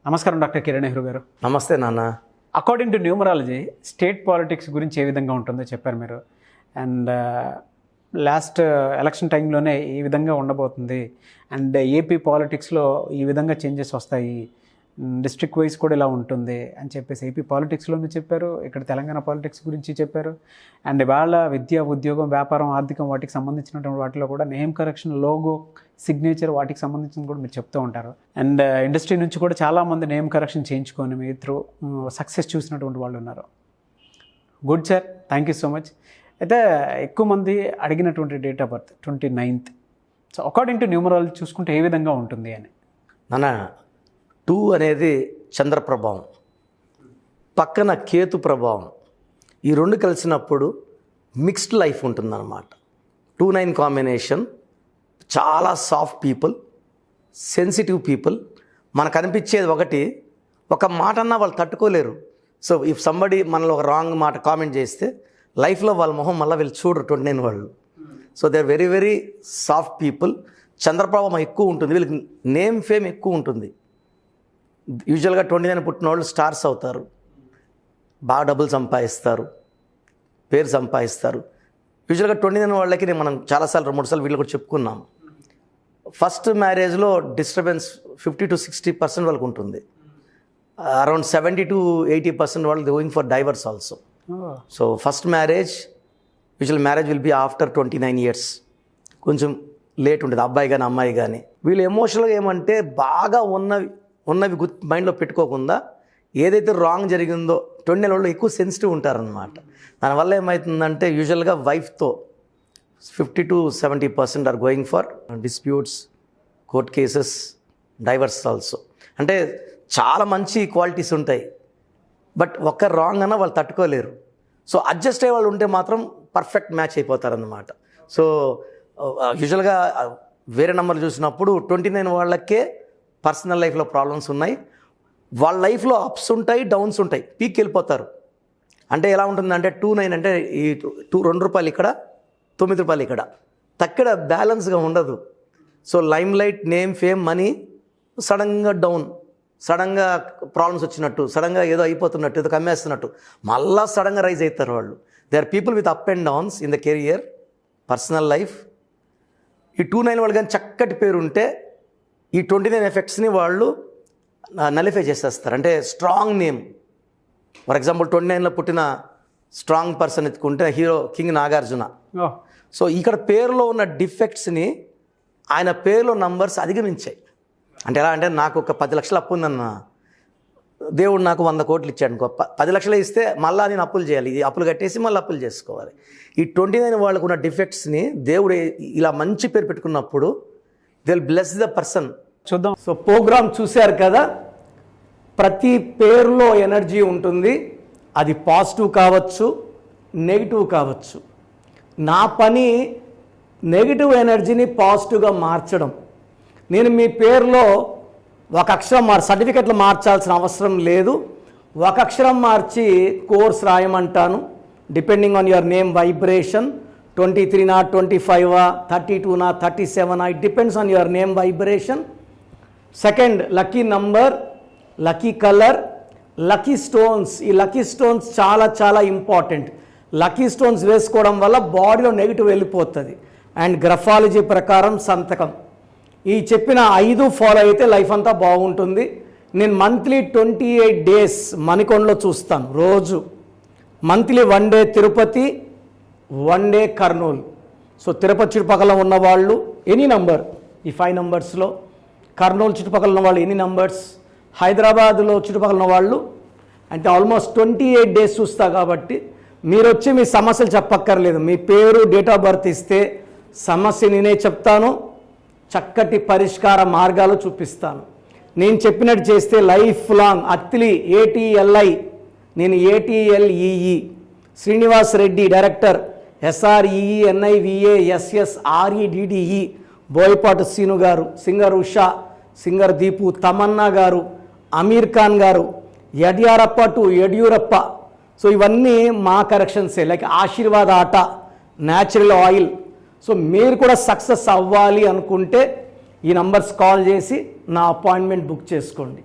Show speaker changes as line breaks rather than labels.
నమస్కారం డాక్టర్ కిరణ్ నెహ్రూ గారు.
నమస్తే నాన్న.
According to numerology state politics గురించి ఏ విధంగా ఉంటుందో చెప్పారు మీరు. అండ్ లాస్ట్ ఎలక్షన్ టైంలోనే ఈ విధంగా ఉండబోతుంది. అండ్ ఏపీ పాలిటిక్స్లో ఈ విధంగా చేంజెస్ వస్తాయి, డిస్ట్రిక్ట్ వైజ్ కూడా ఇలా ఉంటుంది అని చెప్పేసి ఏపీ పాలిటిక్స్లోనే చెప్పారు. ఇక్కడ తెలంగాణ పాలిటిక్స్ గురించి చెప్పారు. అండ్ ఇవాళ విద్య, ఉద్యోగం, వ్యాపారం, ఆర్థికం వాటికి సంబంధించినటువంటి వాటిలో కూడా నేమ్ కరెక్షన్, లోగో, సిగ్నేచర్ వాటికి సంబంధించిన కూడా మీరు చెప్తూ ఉంటారు. అండ్ ఇండస్ట్రీ నుంచి కూడా చాలామంది నేమ్ కరెక్షన్ చేయించుకొని మీ త్రూ సక్సెస్ చూసినటువంటి వాళ్ళు ఉన్నారు. Good sir, thank you so much. అయితే ఎక్కువ మంది అడిగినటువంటి date of birth 29th. So according to numerology చూసుకుంటే ఏ విధంగా ఉంటుంది అని.
నాన్న, 2 అనేది చంద్ర ప్రభావం, పక్కన కేతు ప్రభావం, ఈ రెండు కలిసినప్పుడు మిక్స్డ్ లైఫ్ ఉంటుందన్నమాట. 2-9 కాంబినేషన్. చాలా సాఫ్ట్ పీపుల్, సెన్సిటివ్ పీపుల్. మనకు అనిపించేది ఒకటి, ఒక మాట అన్నా వాళ్ళు తట్టుకోలేరు. సో ఇఫ్ సంబడి మనలో ఒక రాంగ్ మాట కామెంట్ చేస్తే లైఫ్లో వాళ్ళ మొహం మళ్ళీ వీళ్ళు చూడరు 29 వాళ్ళు. So they are very very soft people. చంద్రప్రభావం ఎక్కువ ఉంటుంది, వీళ్ళకి నేమ్ ఫేమ్ ఎక్కువ ఉంటుంది. యూజువల్గా 29 పుట్టిన వాళ్ళు స్టార్స్ అవుతారు, బాగా డబ్బులు సంపాదిస్తారు, పేరు సంపాదిస్తారు. యూజువల్గా 29 వాళ్ళకి మనం చాలాసార్లు 2-3 సార్లు వీళ్ళు కూడా చెప్పుకున్నాం. ఫస్ట్ మ్యారేజ్లో డిస్టర్బెన్స్ 50-60% వాళ్ళకు ఉంటుంది. అరౌండ్ 70-80% వాళ్ళు going for divorce also. So first marriage, usual marriage will be after 29 years. కొంచెం లేట్ ఉంటుంది, అబ్బాయి కానీ అమ్మాయి కానీ. వీళ్ళు ఎమోషనల్గా ఏమంటే బాగా ఉన్నవి మైండ్లో పెట్టుకోకుండా ఏదైతే రాంగ్ జరిగిందో 29 వాళ్ళు ఎక్కువ సెన్సిటివ్ ఉంటారనమాట. దానివల్ల ఏమవుతుందంటే యూజువల్గా వైఫ్తో 50-70% are going for disputes, court cases, divorce also. అంటే చాలా మంచి క్వాలిటీస్ ఉంటాయి, బట్ ఒక్క రాంగ్ అన్నా వాళ్ళు తట్టుకోలేరు. సో అడ్జస్ట్ అయ్యే వాళ్ళు ఉంటే మాత్రం పర్ఫెక్ట్ మ్యాచ్ అయిపోతారన్నమాట. సో యూజువల్గా వేరే నెంబర్లు చూసినప్పుడు 29 వాళ్ళకే పర్సనల్ లైఫ్లో ప్రాబ్లమ్స్ ఉన్నాయి. వాళ్ళ లైఫ్లో అప్స్ ఉంటాయి, డౌన్స్ ఉంటాయి, పీక్ వెళ్ళిపోతారు. అంటే ఎలా ఉంటుందంటే 29 అంటే ఈ 2 రూపాయలు ఇక్కడ, 9 రూపాయలు ఇక్కడ, తక్కడ బ్యాలెన్స్గా ఉండదు. So lime light, name, fame, money సడన్గా డౌన్, సడన్గా ప్రాబ్లమ్స్ వచ్చినట్టు, సడన్గా ఏదో అయిపోతున్నట్టు, ఏదో కమ్మేస్తున్నట్టు, మళ్ళా సడన్గా రైజ్ అవుతారు వాళ్ళు. They are people with up and downs in the career, personal life. ఈ 29 వాళ్ళు కానీ చక్కటి పేరు ఉంటే ఈ 29 ఎఫెక్ట్స్ని వాళ్ళు నలిఫై చేసేస్తారు. అంటే స్ట్రాంగ్ నేమ్, ఫర్ ఎగ్జాంపుల్ 29లో పుట్టిన స్ట్రాంగ్ పర్సన్ ఎత్తుకుంటే హీరో కింగ్ నాగార్జున. సో ఇక్కడ పేరులో ఉన్న డిఫెక్ట్స్ని ఆయన పేరులో నంబర్స్ అధిగమించాయి. అంటే ఎలా అంటే, నాకు ఒక 10 లక్షలు అప్పు ఉందన్న, దేవుడు నాకు 100 కోట్లు ఇచ్చాడు అనుకో, 10 లక్షలు ఇస్తే మళ్ళీ నేను అప్పులు చేయాలి, ఈ అప్పులు కట్టేసి మళ్ళీ అప్పులు చేసుకోవాలి. ఈ 29 వాళ్ళకు ఉన్న డిఫెక్ట్స్ని దేవుడు ఇలా మంచి పేరు పెట్టుకున్నప్పుడు they will bless the person.
చూద్దాం.
సో ప్రోగ్రామ్ చూశారు కదా, ప్రతి పేరులో ఎనర్జీ ఉంటుంది. అది పాజిటివ్ కావచ్చు, నెగిటివ్ కావచ్చు. నా పని నెగిటివ్ ఎనర్జీని పాజిటివ్గా మార్చడం. నేను మీ పేరులో ఒక అక్షరం సర్టిఫికెట్లు మార్చాల్సిన అవసరం లేదు. ఒక అక్షరం మార్చి కోర్స్ రాయమంటాను. Depending on your name vibration, 23 25 32 37, it depends on your name vibration. Second, lucky number, lucky colour, lucky stones. ఈ లక్కీ స్టోన్స్ చాలా చాలా ఇంపార్టెంట్. లక్కీ స్టోన్స్ వేసుకోవడం వల్ల బాడీలో నెగిటివ్ వెళ్ళిపోతుంది. అండ్ గ్రఫాలజీ ప్రకారం సంతకం. ఈ చెప్పిన 5 ఫాలో అయితే లైఫ్ అంతా బాగుంటుంది. నేను మంత్లీ 28 days మణికొండలో చూస్తాను రోజు. Monthly 1 day Tirupati, 1 day Kurnool. So Tirupati చుట్టుపక్కల ఉన్నవాళ్ళు ఎనీ నంబర్, ఈ 5 numbers-లో, కర్నూలు చుట్టుపక్కల ఉన్న వాళ్ళు ఎనీ నంబర్స్, హైదరాబాద్లో చుట్టుపక్కల ఉన్న వాళ్ళు, అంటే ఆల్మోస్ట్ 28 days చూస్తా. కాబట్టి మీరు వచ్చి మీ సమస్యలు చెప్పక్కర్లేదు, మీ పేరు, డేట్ ఆఫ్ బర్త్ ఇస్తే సమస్య నేనే చెప్తాను, చక్కటి పరిష్కార మార్గాలు చూపిస్తాను. నేను చెప్పినట్టు చేస్తే లైఫ్ లాంగ్. అత్తిలి ATLI, నేను ATLEE, Srinivas Reddy director, SREENIVASSREDDE, Boyapati Seenu గారు, సింగర్ ఉషా, సింగర్ దీపు, తమన్నా గారు, అమీర్ ఖాన్ గారు, యడ్యారప్ప టు యడ్యూరప్ప. సో ఇవన్నీ మా కరెక్షన్సే. లైక్ ఆశీర్వాద ఆట, న్యాచురల్ ఆయిల్. సో మీరు కూడా సక్సెస్ అవ్వాలి అనుకుంటే ఈ నంబర్స్ కాల్ చేసి నా అపాయింట్మెంట్ బుక్ చేసుకోండి.